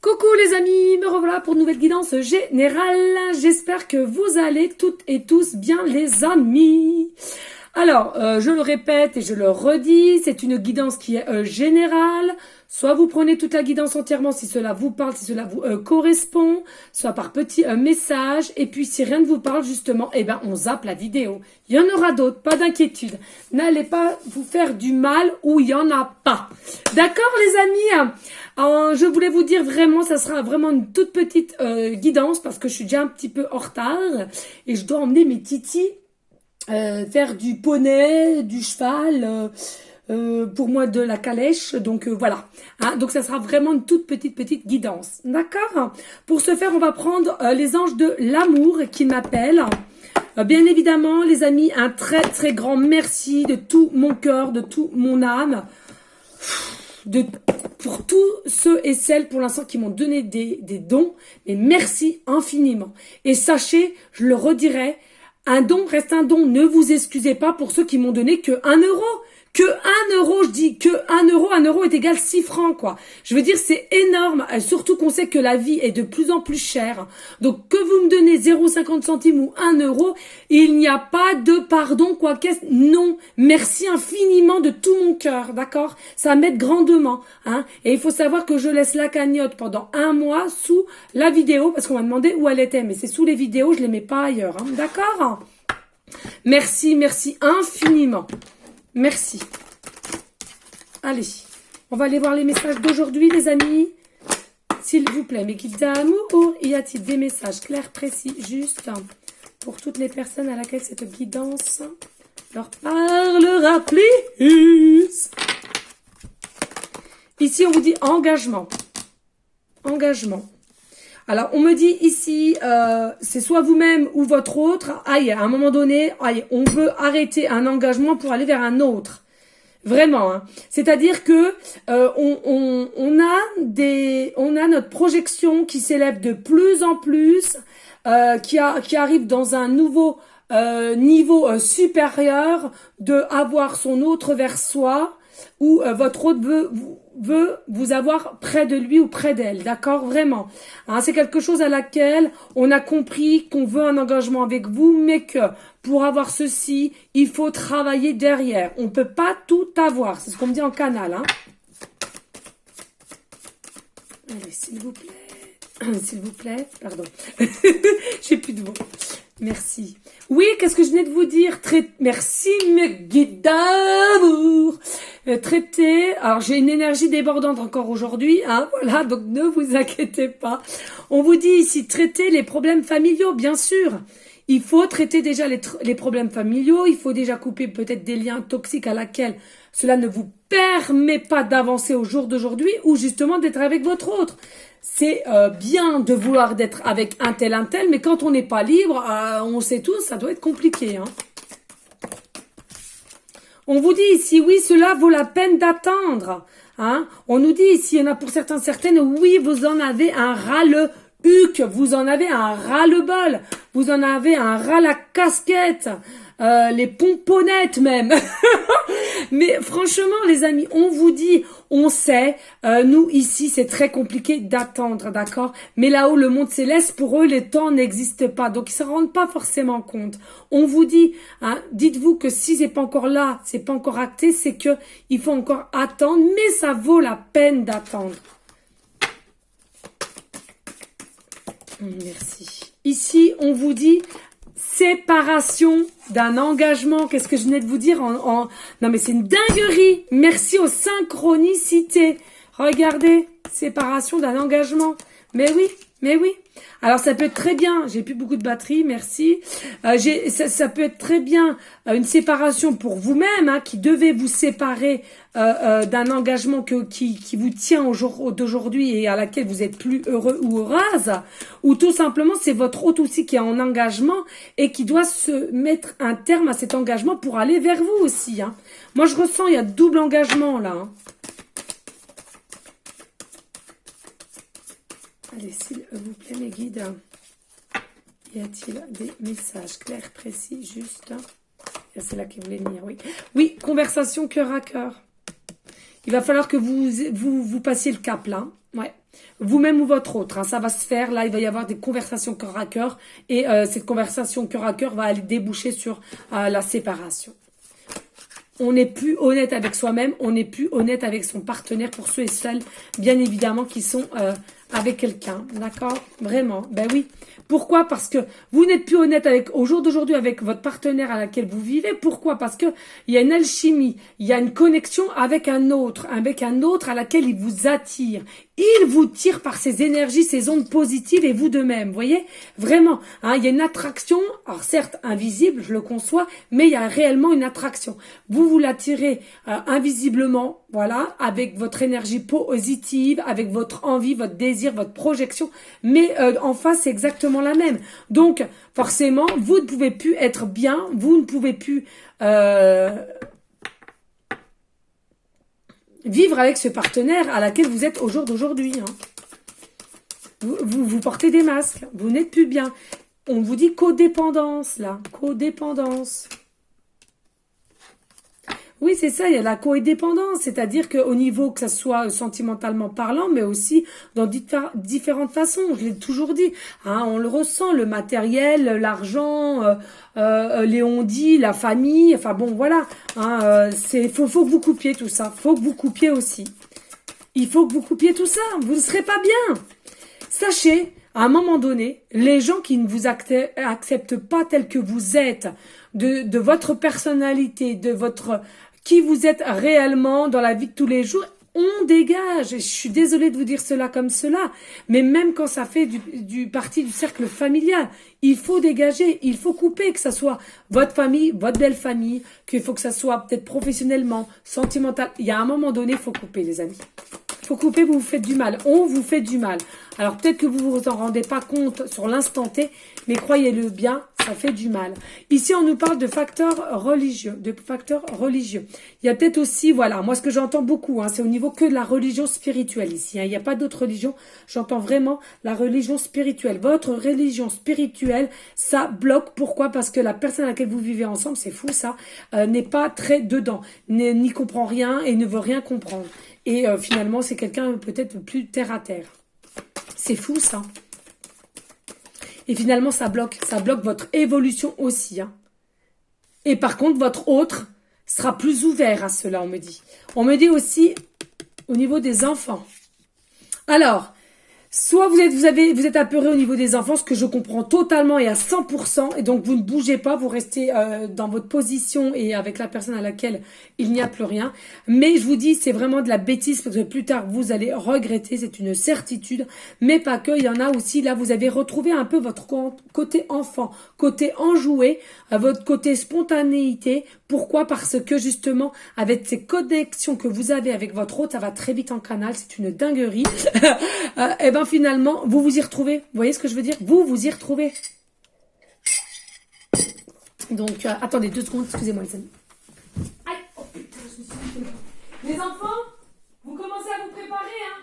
Coucou les amis, me revoilà pour une nouvelle guidance générale. J'espère que vous allez toutes et tous bien les amis. Alors, je le répète et je le redis, c'est une guidance qui est générale. Soit vous prenez toute la guidance entièrement si cela vous parle, si cela vous correspond, soit par petits messages. Et puis si rien ne vous parle justement, eh ben on zappe la vidéo. Il y en aura d'autres, pas d'inquiétude. N'allez pas vous faire du mal où il n'y en a pas. D'accord les amis? Je voulais vous dire vraiment, ça sera vraiment une toute petite guidance parce que je suis déjà un petit peu en retard et je dois emmener mes titis faire du poney, du cheval, pour moi de la calèche, donc voilà. Donc ça sera vraiment une toute petite guidance, d'accord? Pour ce faire, on va prendre les anges de l'amour qui m'appellent. Bien évidemment, les amis, un très grand merci de tout mon cœur, de tout mon âme, pour tous ceux et celles pour l'instant qui m'ont donné des dons, et merci infiniment. Et sachez, je le redirai, un don reste un don. Ne vous excusez pas pour ceux qui m'ont donné que 1 euro. Que 1 euro, je dis que 1 euro est égal 6 francs, quoi. Je veux dire, c'est énorme. Surtout qu'on sait que la vie est de plus en plus chère. Donc, que vous me donnez 0,50 centimes ou 1 euro, il n'y a pas de pardon, quoi qu'est-ce. Non. Merci infiniment de tout mon cœur, d'accord? Ça m'aide grandement, hein. Et il faut savoir que je laisse la cagnotte pendant 1 mois sous la vidéo, parce qu'on m'a demandé où elle était. Mais c'est sous les vidéos, je les mets pas ailleurs, hein. D'accord? Merci infiniment. Merci. Allez, on va aller voir les messages d'aujourd'hui, les amis. S'il vous plaît, mes guides d'amour, y a-t-il des messages clairs, précis, justes, pour toutes les personnes à laquelle cette guidance leur parlera plus? Ici, on vous dit engagement. Engagement. Alors, on me dit ici, c'est soit vous-même ou votre autre. Aïe, à un moment donné, aïe, on veut arrêter un engagement pour aller vers un autre. Vraiment, hein. C'est-à-dire que on a notre projection qui s'élève de plus en plus, qui arrive dans un nouveau niveau supérieur de avoir son autre vers soi, ou votre autre veut vous avoir près de lui ou près d'elle, d'accord? Vraiment. Hein, c'est quelque chose à laquelle on a compris qu'on veut un engagement avec vous, mais que pour avoir ceci, il faut travailler derrière. On peut pas tout avoir. C'est ce qu'on me dit en canal. Hein. Allez, s'il vous plaît. S'il vous plaît. Pardon. J'ai plus de mots. Merci. Oui, qu'est-ce que je venais de vous dire? Merci, mes guides d'amour. Traiter. Alors, j'ai une énergie débordante encore aujourd'hui. Hein, voilà, donc ne vous inquiétez pas. On vous dit ici, traiter les problèmes familiaux, bien sûr. Il faut traiter déjà les problèmes familiaux. Il faut déjà couper peut-être des liens toxiques à laquelle cela ne vous permet pas d'avancer au jour d'aujourd'hui ou justement d'être avec votre autre. C'est bien de vouloir d'être avec un tel, mais quand on n'est pas libre, on sait tous, ça doit être compliqué. Hein. On vous dit ici, oui, cela vaut la peine d'attendre. Hein. On nous dit ici, il y en a pour certaines, oui, vous en avez un ras-le-huc, vous en avez un ras-le-bol, vous en avez un ras-la-casquette. Les pomponnettes même. Mais franchement, les amis, on vous dit, on sait, nous ici, c'est très compliqué d'attendre, d'accord? Mais là-haut, le monde céleste, pour eux, les temps n'existent pas. Donc, ils se rendent pas forcément compte. On vous dit, hein, dites-vous que si c'est pas encore là, c'est pas encore acté, c'est que il faut encore attendre, mais ça vaut la peine d'attendre. Merci. Ici, on vous dit, séparation d'un engagement. Qu'est-ce que je venais de vous dire Non mais c'est une dinguerie. Merci aux synchronicités. Regardez, séparation d'un engagement. Mais oui. Alors ça peut être très bien, j'ai plus beaucoup de batterie, merci. Ça peut être très bien une séparation pour vous-même, hein, qui devez vous séparer d'un engagement qui vous tient au jour d'aujourd'hui et à laquelle vous êtes plus heureux ou heureuse, ou tout simplement c'est votre hôte aussi qui est en engagement et qui doit se mettre un terme à cet engagement pour aller vers vous aussi. Hein. Moi je ressens, il y a double engagement là. Hein. Allez, s'il vous plaît, mes guides, y a-t-il des messages clairs, précis, justes? C'est là qu'il voulait venir, oui. Oui, conversation cœur à cœur. Il va falloir que vous passiez le cap là. Ouais. Vous-même ou votre autre. Hein, ça va se faire. Là, il va y avoir des conversations cœur à cœur. Et cette conversation cœur à cœur va aller déboucher sur la séparation. On n'est plus honnête avec soi-même. On n'est plus honnête avec son partenaire pour ceux et celles, bien évidemment, qui sont avec quelqu'un. D'accord? Vraiment. Ben oui. Pourquoi? Parce que vous n'êtes plus honnête au jour d'aujourd'hui avec votre partenaire à laquelle vous vivez. Pourquoi? Parce que il y a une alchimie, il y a une connexion avec un autre à laquelle il vous attire. Il vous tire par ses énergies, ses ondes positives et vous de même. Vous voyez? Vraiment. Hein, il y a une attraction, alors certes invisible, je le conçois, mais il y a réellement une attraction. Vous l'attirez invisiblement, voilà, avec votre énergie positive, avec votre envie, votre désir, votre projection, mais en face, c'est exactement la même. Donc, forcément, vous ne pouvez plus être bien, vous ne pouvez plus vivre avec ce partenaire à laquelle vous êtes au jour d'aujourd'hui. Hein. Vous portez des masques, vous n'êtes plus bien. On vous dit codépendance, là, codépendance. Oui, c'est ça, il y a la codépendance, c'est-à-dire qu'au niveau, que ça soit sentimentalement parlant, mais aussi dans différentes façons, je l'ai toujours dit, hein, on le ressent, le matériel, l'argent, les on-dit, la famille, enfin bon, voilà, hein, faut que vous coupiez tout ça, faut que vous coupiez aussi. Il faut que vous coupiez tout ça, vous ne serez pas bien. Sachez, à un moment donné, les gens qui ne vous acceptent pas tel que vous êtes, de votre personnalité, de votre qui vous êtes réellement dans la vie de tous les jours, on dégage. Et je suis désolée de vous dire cela comme cela, mais même quand ça fait du partie du cercle familial, il faut dégager, il faut couper, que ça soit votre famille, votre belle famille, qu'il faut que ça soit peut-être professionnellement, sentimental. Il y a un moment donné, il faut couper, les amis. Faut couper, vous vous faites du mal. On vous fait du mal. Alors peut-être que vous vous en rendez pas compte sur l'instant T, mais croyez-le bien, ça fait du mal. Ici, on nous parle de facteurs religieux, Il y a peut-être aussi, voilà, moi ce que j'entends beaucoup, hein, c'est au niveau que de la religion spirituelle ici. Hein, il n'y a pas d'autre religion. J'entends vraiment la religion spirituelle. Votre religion spirituelle, ça bloque. Pourquoi? Parce que la personne à laquelle vous vivez ensemble, c'est fou ça, n'est pas très dedans, n'y comprend rien et ne veut rien comprendre. Et finalement, c'est quelqu'un peut-être plus terre à terre. C'est fou, ça. Et finalement, ça bloque votre évolution aussi. Hein. Et par contre, votre autre sera plus ouvert à cela, on me dit. On me dit aussi au niveau des enfants. Alors, soit vous êtes apeuré au niveau des enfants, ce que je comprends totalement et à 100%, et donc vous ne bougez pas, vous restez dans votre position et avec la personne à laquelle il n'y a plus rien. Mais je vous dis, c'est vraiment de la bêtise, parce que plus tard, vous allez regretter, c'est une certitude, mais pas que, il y en a aussi, là, vous avez retrouvé un peu votre côté enfant, côté enjoué, votre côté spontanéité. Pourquoi? Parce que justement, avec ces connexions que vous avez avec votre hôte, ça va très vite en canal, c'est une dinguerie. Et ben finalement, vous vous y retrouvez. Vous voyez ce que je veux dire? Vous vous y retrouvez. Donc, attendez 2 secondes, excusez-moi les amis. Aïe, oh putain, je me suis dit. Les enfants, vous commencez à vous préparer, hein?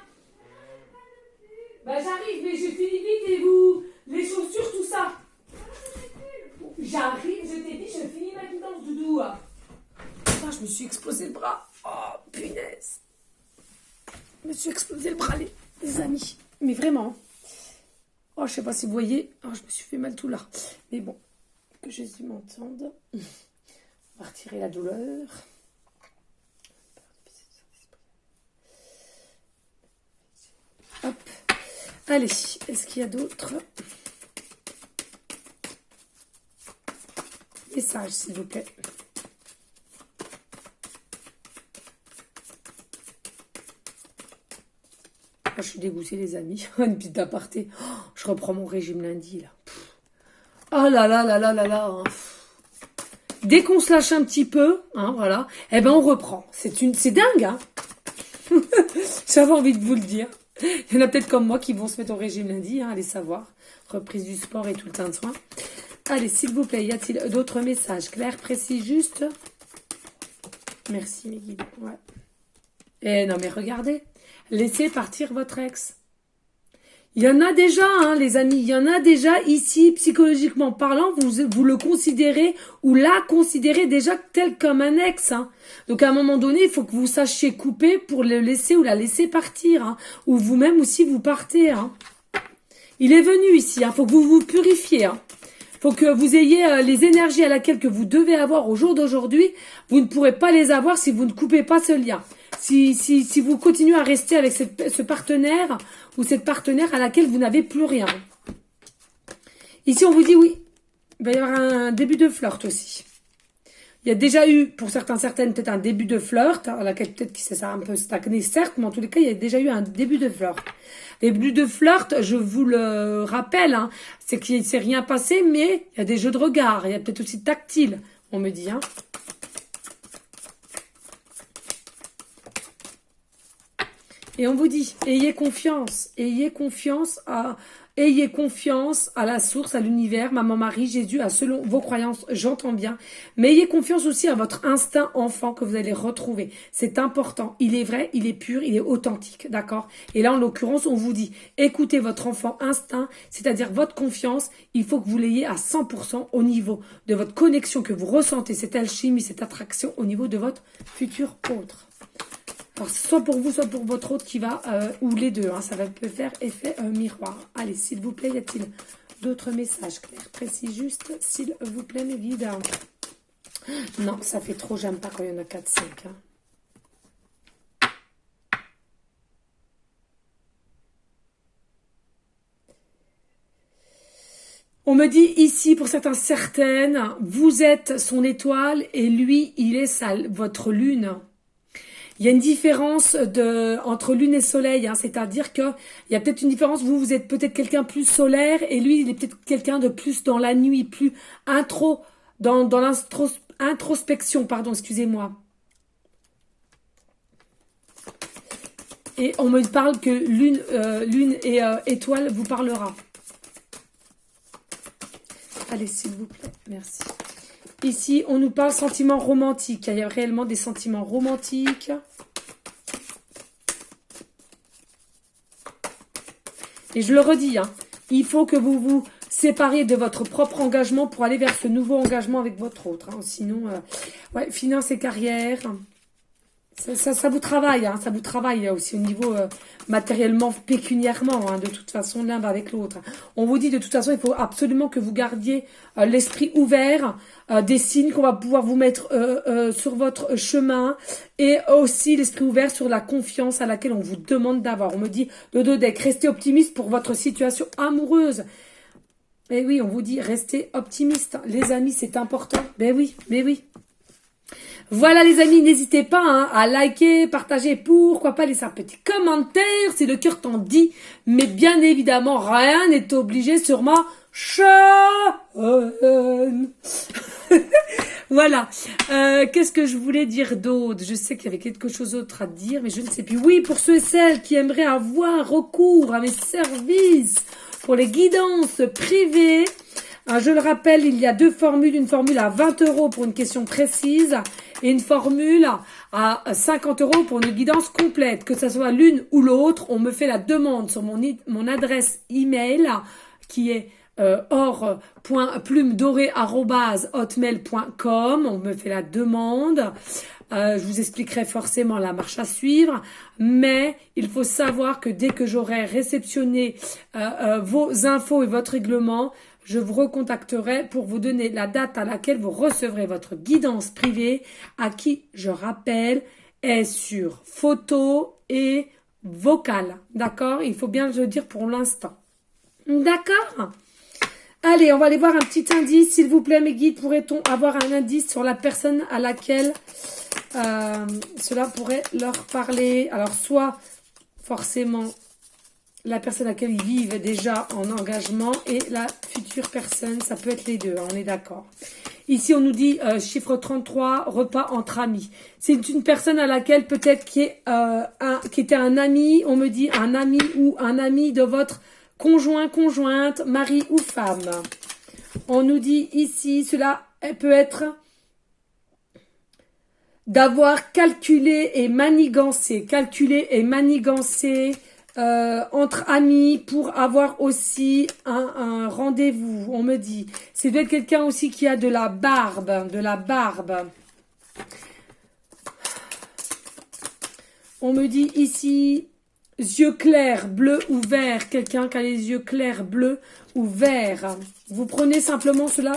Ben j'arrive, mais je finis vite et vous, les chaussures, tout ça. J'arrive, je t'ai dit, je finis ma guidance, doudou. Putain, je me suis explosé le bras. Oh, punaise. Je me suis explosé le bras, les amis. Mais vraiment. Oh, je sais pas si vous voyez. Oh, je me suis fait mal tout là. Mais bon, que Jésus m'entende. On va retirer la douleur. Hop. Allez, est-ce qu'il y a d'autres messages, s'il vous plaît? Je suis dégoûtée, les amis. Une petite aparté. Oh, je reprends mon régime lundi, là. Oh là là là là là là. Dès qu'on se lâche un petit peu, hein, voilà, eh ben on reprend. C'est dingue, hein. J'avais envie de vous le dire. Il y en a peut-être comme moi qui vont se mettre au régime lundi, hein, allez savoir. Reprise du sport et tout le temps de soin. Allez, s'il vous plaît, y a-t-il d'autres messages? Clair, précis, juste. Merci, mes guides. Ouais. Eh non, mais regardez. Laissez partir votre ex. Il y en a déjà, hein, les amis, il y en a déjà ici, psychologiquement parlant, vous le considérez ou la considérez déjà tel comme un ex. Hein. Donc à un moment donné, il faut que vous sachiez couper pour le laisser ou la laisser partir. Hein. Ou vous-même aussi, vous partez. Hein. Il est venu ici, il faut que vous vous purifiez. Hein. Faut que vous ayez les énergies à laquelle que vous devez avoir au jour d'aujourd'hui. Vous ne pourrez pas les avoir si vous ne coupez pas ce lien. Si vous continuez à rester avec ce partenaire ou cette partenaire à laquelle vous n'avez plus rien. Ici, on vous dit oui. Il va y avoir un début de flirt aussi. Il y a déjà eu, pour certaines, peut-être un début de flirt, à laquelle peut-être que ça a un peu stagné, certes, mais en tous les cas, il y a déjà eu un début de flirt. Début de flirt, je vous le rappelle, hein, c'est qu'il ne s'est rien passé, mais il y a des jeux de regard, il y a peut-être aussi tactile, on me dit. Hein. Et on vous dit, ayez confiance à la source, à l'univers, maman Marie, Jésus, à selon vos croyances, j'entends bien. Mais ayez confiance aussi à votre instinct enfant que vous allez retrouver. C'est important. Il est vrai, il est pur, il est authentique, d'accord? Et là, en l'occurrence, on vous dit, écoutez votre enfant instinct, c'est-à-dire votre confiance, il faut que vous l'ayez à 100% au niveau de votre connexion que vous ressentez, cette alchimie, cette attraction au niveau de votre futur autre. Alors, soit pour vous, soit pour votre autre qui va, ou les deux, hein, ça va peut faire effet miroir. Allez, s'il vous plaît, y a-t-il d'autres messages clairs, précis, justes, s'il vous plaît, mes guides? Non, ça fait trop, j'aime pas quand il y en a 4, 5. Hein. On me dit ici, pour certaines, vous êtes son étoile et lui, il est votre lune. Il y a une différence entre lune et soleil, hein, c'est-à-dire que il y a peut-être une différence, vous êtes peut-être quelqu'un plus solaire et lui, il est peut-être quelqu'un de plus dans la nuit, plus dans l'introspection, pardon, excusez-moi. Et on me parle que lune et étoile vous parlera. Allez, s'il vous plaît, merci. Ici, on nous parle sentiments romantiques. Il y a réellement des sentiments romantiques. Et je le redis, hein, il faut que vous vous sépariez de votre propre engagement pour aller vers ce nouveau engagement avec votre autre. Hein. Sinon, ouais, finance et carrière, ça vous travaille. Hein, ça vous travaille aussi au niveau matériellement, pécuniairement. Hein, de toute façon, l'un va avec l'autre. On vous dit de toute façon, il faut absolument que vous gardiez l'esprit ouvert, des signes qu'on va pouvoir vous mettre sur votre chemin et aussi l'esprit ouvert sur la confiance à laquelle on vous demande d'avoir. On me dit, le Dodec, restez optimiste pour votre situation amoureuse. Eh oui, on vous dit, restez optimiste. Les amis, c'est important. Ben oui, mais oui. Voilà les amis, n'hésitez pas hein, à liker, partager, pourquoi pas laisser un petit commentaire si le cœur t'en dit. Mais bien évidemment, rien n'est obligé sur ma chaîne. Voilà. Qu'est-ce que je voulais dire d'autre? Je sais qu'il y avait quelque chose d'autre à dire, mais je ne sais plus. Oui, pour ceux et celles qui aimeraient avoir recours à mes services pour les guidances privées, je le rappelle, il y a deux formules. Une formule à 20 € pour une question précise et une formule à 50 € pour une guidance complète. Que ce soit l'une ou l'autre, on me fait la demande sur mon adresse email qui est or.plumedorée@hotmail.com. On me fait la demande. Je vous expliquerai forcément la marche à suivre, mais il faut savoir que dès que j'aurai réceptionné vos infos et votre règlement, je vous recontacterai pour vous donner la date à laquelle vous recevrez votre guidance privée, à qui, je rappelle, est sur photo et vocal. D'accord? Il faut bien le dire pour l'instant. D'accord? Allez, on va aller voir un petit indice, s'il vous plaît, mes guides. Pourrait-on avoir un indice sur la personne à laquelle cela pourrait leur parler? Alors, soit forcément la personne à laquelle ils vivent déjà en engagement et la future personne, ça peut être les deux, hein, on est d'accord. Ici, on nous dit chiffre 33, repas entre amis. C'est une personne à laquelle peut-être qui était un ami, on me dit un ami ou un ami de votre conjoint, conjointe, mari ou femme. On nous dit ici, cela peut être d'avoir calculé et manigancé entre amis pour avoir aussi un rendez-vous. On me dit, c'est peut-être quelqu'un aussi qui a de la barbe, On me dit ici, yeux clairs, bleu ou vert. Quelqu'un qui a les yeux clairs, bleu ou vert. Vous prenez simplement cela,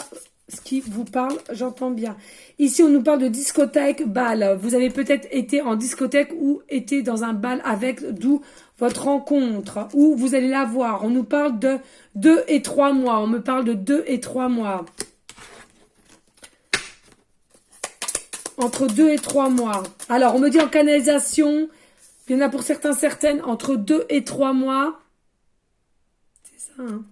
ce qui vous parle, j'entends bien. Ici, on nous parle de discothèque, bal. Vous avez peut-être été en discothèque ou été dans un bal avec, d'où votre rencontre, où vous allez la voir. On nous parle de 2 et 3 mois. On me parle de 2 et 3 mois. Entre 2 et 3 mois. Alors, on me dit en canalisation, il y en a pour certains, certaines, entre 2 et 3 mois. C'est ça, hein.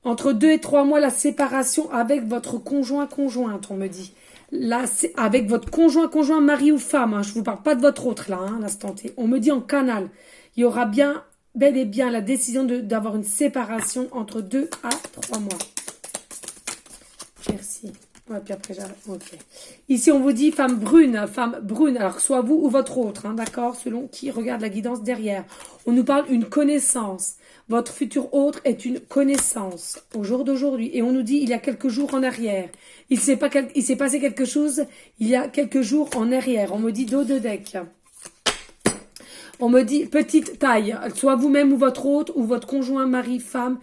Entre 2 et 3 mois, la séparation avec votre conjointe, on me dit. Là, c'est avec votre conjoint, mari ou femme. Hein. Je ne vous parle pas de votre autre, là, hein, l'instant T. On me dit en canal. Il y aura bien, bel et bien, la décision d'avoir une séparation entre 2 à 3 mois. Merci. Ouais, puis après, j'arrête. Ok. Ici, on vous dit femme brune. Alors, soit vous ou votre autre, hein, d'accord, selon qui regarde la guidance derrière. On nous parle d'une connaissance. Votre futur autre est une connaissance au jour d'aujourd'hui. Et on nous dit il y a quelques jours en arrière. Il s'est passé quelque chose il y a quelques jours en arrière. On me dit dos de deck. On me dit petite taille. Soit vous-même ou votre autre ou votre conjoint, mari, femme.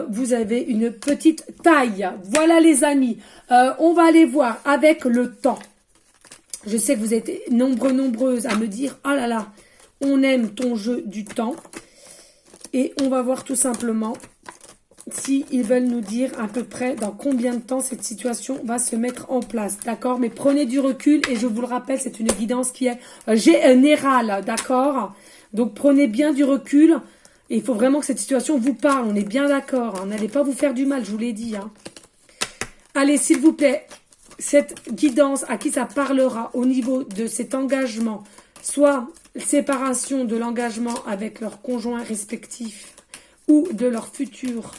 Vous avez une petite taille. Voilà les amis. On va aller voir avec le temps. Je sais que vous êtes nombreuses à me dire oh là là, on aime ton jeu du temps. Et on va voir tout simplement s'ils veulent nous dire à peu près dans combien de temps cette situation va se mettre en place. D'accord? Mais prenez du recul et je vous le rappelle, c'est une guidance qui est générale. D'accord? Donc prenez bien du recul. Et il faut vraiment que cette situation vous parle. On est bien d'accord. Hein. N'allez pas vous faire du mal, je vous l'ai dit. Hein. Allez, s'il vous plaît, cette guidance à qui ça parlera au niveau de cet engagement, soit séparation de l'engagement avec leurs conjoints respectifs ou de leur futur.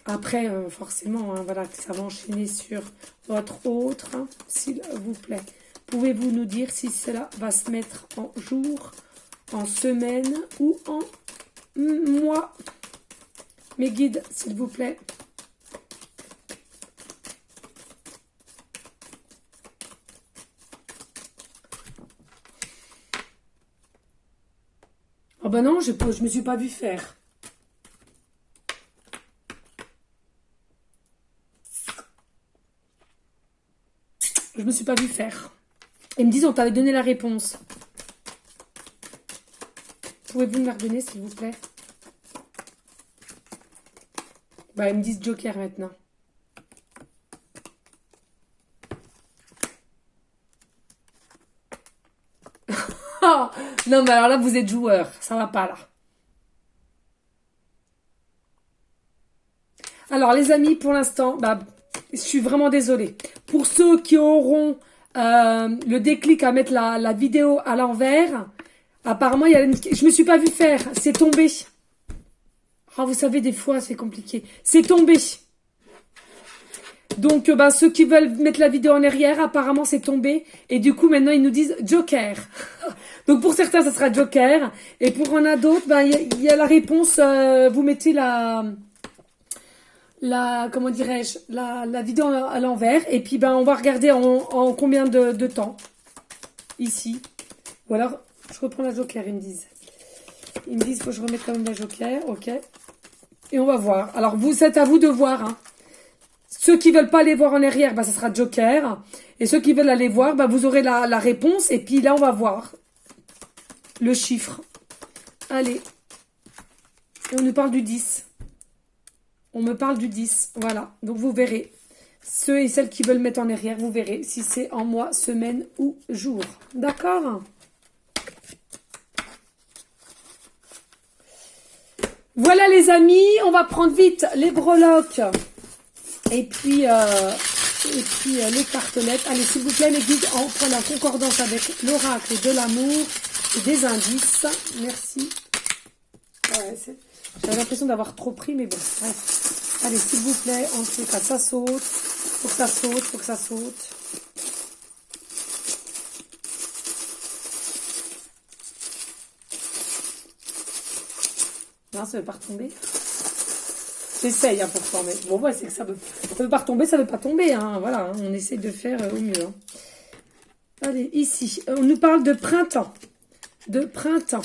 Après, forcément, hein, voilà, ça va enchaîner sur votre autre, hein, s'il vous plaît. Pouvez-vous nous dire si cela va se mettre en jour, en semaine ou en mois? Mes guides, s'il vous plaît. Oh ben non, je me suis pas vue faire. Je me suis pas vue faire. Ils me disent, on t'avait donné la réponse. Pouvez-vous me la redonner, s'il vous plaît? Bah, ils me disent Joker maintenant. Non, mais alors là, vous êtes joueur. Ça va pas, là. Alors, les amis, pour l'instant, bah, je suis vraiment désolée. Pour ceux qui auront le déclic à mettre la vidéo à l'envers, apparemment, je me suis pas vue faire. C'est tombé. Ah, vous savez, des fois, c'est compliqué. C'est tombé. Donc, bah, ceux qui veulent mettre la vidéo en arrière, apparemment, c'est tombé. Et du coup, maintenant, ils nous disent Joker. Donc, pour certains, ça sera Joker. Et pour en a d'autres, bah, y a la réponse. Vous mettez comment dirais-je, la vidéo à l'envers. Et puis, ben, on va regarder en combien de temps. Ici. Ou alors, je reprends la Joker, ils me disent. Ils me disent, il faut que je remette quand même la Joker. Ok. Et on va voir. Alors, c'est à vous de voir, hein. Ceux qui veulent pas aller voir en arrière, bah, ça sera Joker. Et ceux qui veulent aller voir, bah, vous aurez la réponse. Et puis là, on va voir le chiffre. Allez. Et on nous parle du 10. On me parle du 10. Voilà. Donc, vous verrez. Ceux et celles qui veulent mettre en arrière, vous verrez si c'est en mois, semaine ou jour. D'accord? Voilà, les amis. On va prendre vite les breloques. Et puis les cartonnettes. Allez, s'il vous plaît, mes guides, on prend la concordance avec l'oracle de l'amour et des indices. Merci. Ouais, j'avais l'impression d'avoir trop pris, mais bon. Bref. Allez, s'il vous plaît, on sait que ça saute. Faut que ça saute, faut que ça saute. Non, ça ne veut pas retomber. J'essaye hein, pourtant, mais bon, ouais, c'est que ça veut pas retomber, ça veut pas tomber. Hein, voilà, hein, on essaie de faire au mieux. Hein. Allez, ici, on nous parle de printemps. De printemps.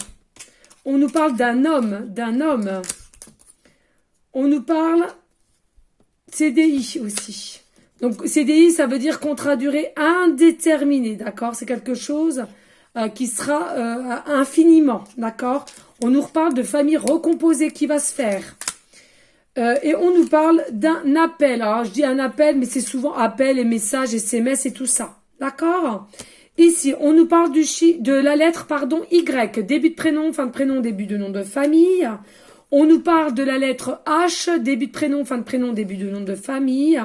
On nous parle d'un homme, On nous parle CDI aussi. Donc, CDI, ça veut dire contrat à durée indéterminée, d'accord? C'est quelque chose qui sera infiniment, d'accord? On nous reparle de famille recomposée qui va se faire. Et on nous parle d'un appel. Alors, je dis un appel, mais c'est souvent appel et messages, SMS et tout ça. D'accord? Ici, on nous parle de la lettre, Y. Début de prénom, fin de prénom, début de nom de famille. On nous parle de la lettre H, début de prénom, fin de prénom, début de nom de famille.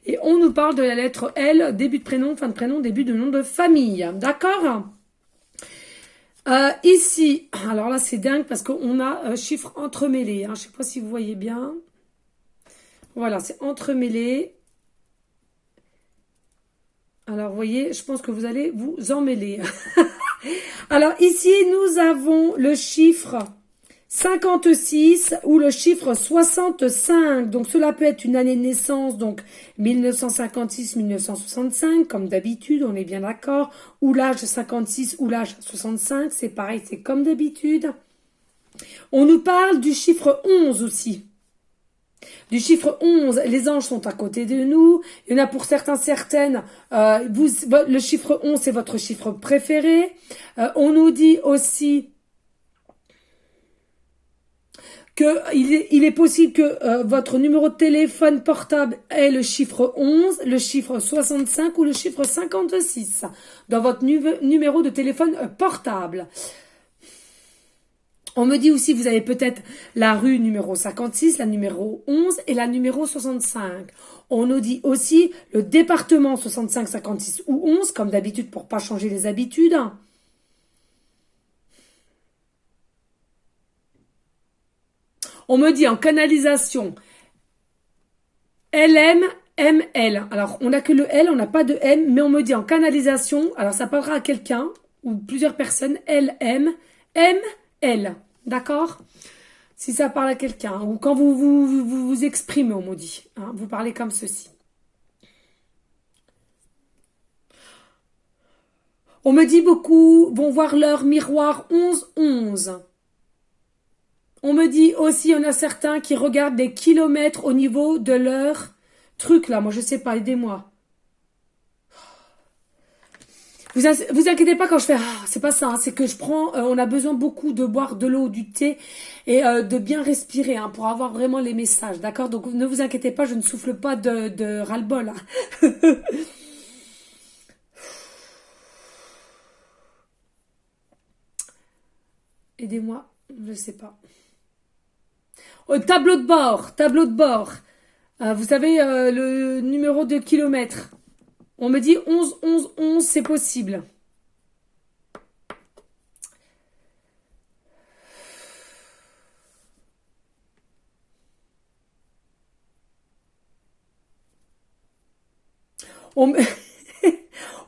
Et on nous parle de la lettre L, début de prénom, fin de prénom, début de nom de famille. D'accord? Ici, alors là, c'est dingue parce qu'on a chiffres entremêlés. Hein. Je ne sais pas si vous voyez bien. Voilà, c'est entremêlé. Alors, vous voyez, je pense que vous allez vous emmêler. Alors, ici, nous avons le chiffre 56 ou le chiffre 65. Donc, cela peut être une année de naissance, donc 1956-1965, comme d'habitude, on est bien d'accord. Ou l'âge 56 ou l'âge 65, c'est pareil, c'est comme d'habitude. On nous parle du chiffre 11 aussi. Du chiffre 11, les anges sont à côté de nous. Il y en a pour certaines. Le chiffre 11, c'est votre chiffre préféré. On nous dit aussi qu'il est possible que votre numéro de téléphone portable ait le chiffre 11, le chiffre 65 ou le chiffre 56 dans votre numéro de téléphone portable. On me dit aussi, vous avez peut-être la rue numéro 56, la numéro 11 et la numéro 65. On nous dit aussi le département 65, 56 ou 11, comme d'habitude pour pas changer les habitudes. On me dit en canalisation LM, ML. Alors, on n'a que le L, on n'a pas de M, mais on me dit en canalisation, alors ça parlera à quelqu'un ou plusieurs personnes, LM, ML. D'accord? Si ça parle à quelqu'un, ou quand vous exprimez, on me dit. Hein, vous parlez comme ceci. On me dit beaucoup vont voir leur miroir 11-11. On me dit aussi, il y en a certains qui regardent des kilomètres au niveau de leur truc là. Moi, je sais pas, aidez-moi. Vous inquiétez pas quand je fais c'est pas ça, hein, c'est que je prends on a besoin beaucoup de boire de l'eau, du thé et de bien respirer hein, pour avoir vraiment les messages, d'accord? Donc ne vous inquiétez pas, je ne souffle pas de ras-le-bol. Hein. Aidez-moi, je sais pas. Oh, tableau de bord. Vous savez le numéro de kilomètres. On me dit 11, 11, 11, c'est possible. On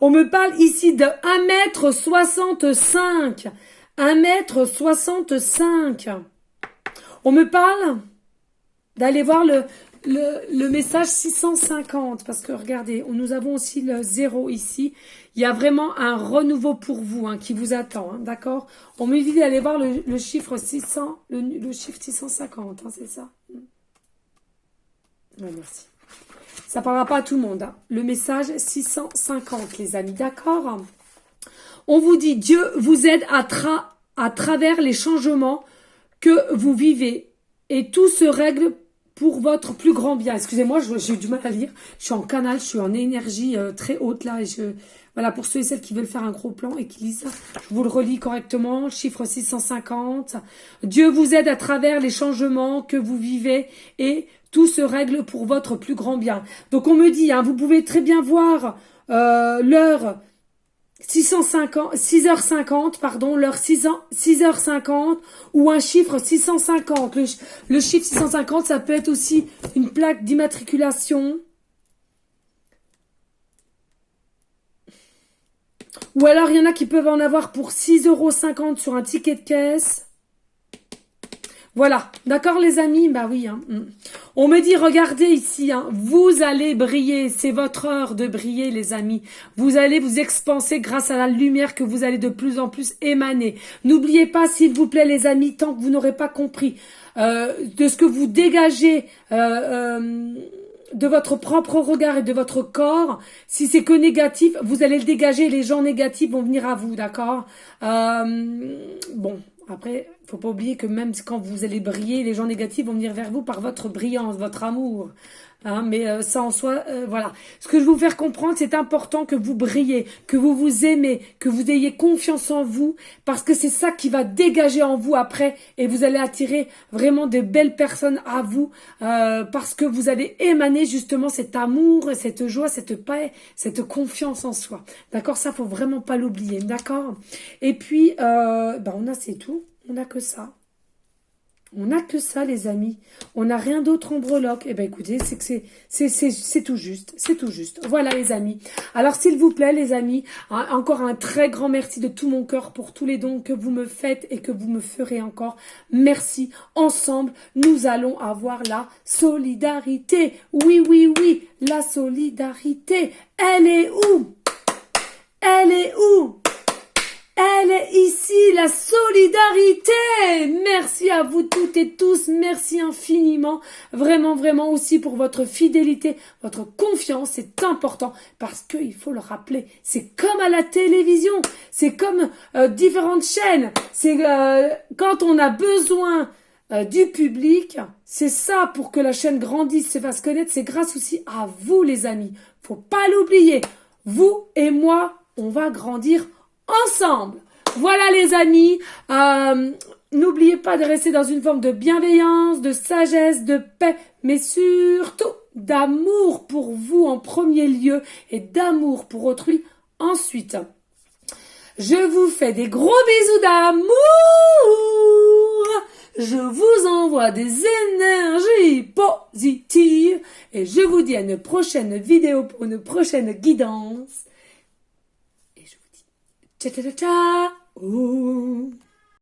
me parle ici de 1,65 m. 1,65 m. On me parle d'aller voir le message 650 parce que regardez, nous avons aussi le 0 ici. Il y a vraiment un renouveau pour vous hein, qui vous attend, hein, d'accord? On me dit d'aller voir le chiffre 600, le chiffre 650, hein, c'est ça? Ouais, merci. Ça parlera pas à tout le monde. Hein. Le message 650, les amis, d'accord? On vous dit Dieu vous aide à travers les changements que vous vivez et tout se règle pour votre plus grand bien. Excusez-moi, j'ai eu du mal à lire. Je suis en canal, je suis en énergie très haute là. Et voilà, pour ceux et celles qui veulent faire un gros plan et qui lisent ça, je vous le relis correctement. Chiffre 650. Dieu vous aide à travers les changements que vous vivez et tout se règle pour votre plus grand bien. Donc on me dit, hein, vous pouvez très bien voir l'heure 6h50, pardon, l'heure 6h50 ou un chiffre 650. Le chiffre 650, ça peut être aussi une plaque d'immatriculation. Ou alors, il y en a qui peuvent en avoir pour 6,50 € sur un ticket de caisse. Voilà, d'accord les amis? Bah oui, hein. On me dit, regardez ici, hein, vous allez briller, c'est votre heure de briller les amis. Vous allez vous expanser grâce à la lumière que vous allez de plus en plus émaner. N'oubliez pas s'il vous plaît les amis, tant que vous n'aurez pas compris de ce que vous dégagez de votre propre regard et de votre corps, si c'est que négatif, vous allez le dégager et les gens négatifs vont venir à vous, d'accord? Bon, après, faut pas oublier que même quand vous allez briller, les gens négatifs vont venir vers vous par votre brillance, votre amour. Hein, mais ça en soi, voilà. Ce que je veux vous faire comprendre, c'est important que vous brillez, que vous vous aimez, que vous ayez confiance en vous, parce que c'est ça qui va dégager en vous après, et vous allez attirer vraiment de belles personnes à vous, parce que vous allez émaner justement cet amour, cette joie, cette paix, cette confiance en soi. D'accord? Ça, faut vraiment pas l'oublier. D'accord? Et puis, on a, c'est tout. On n'a que ça. On n'a que ça, les amis. On n'a rien d'autre en breloque. Eh ben, écoutez, c'est tout juste. C'est tout juste. Voilà, les amis. Alors, s'il vous plaît, les amis, encore un très grand merci de tout mon cœur pour tous les dons que vous me faites et que vous me ferez encore. Merci. Ensemble, nous allons avoir la solidarité. Oui, oui, oui. La solidarité. Elle est où? Elle est où? Elle est ici, la solidarité. Merci à vous toutes et tous. Merci infiniment. Vraiment, vraiment aussi pour votre fidélité, votre confiance. C'est important parce que il faut le rappeler. C'est comme à la télévision. C'est comme différentes chaînes. C'est quand on a besoin du public. C'est ça pour que la chaîne grandisse, se fasse connaître. C'est grâce aussi à vous, les amis. Faut pas l'oublier. Vous et moi, on va grandir ensemble. Voilà les amis, n'oubliez pas de rester dans une forme de bienveillance, de sagesse, de paix, mais surtout d'amour pour vous en premier lieu et d'amour pour autrui ensuite. Je vous fais des gros bisous d'amour. Je vous envoie des énergies positives et je vous dis à une prochaine vidéo pour une prochaine guidance. Ciao, ciao, ciao.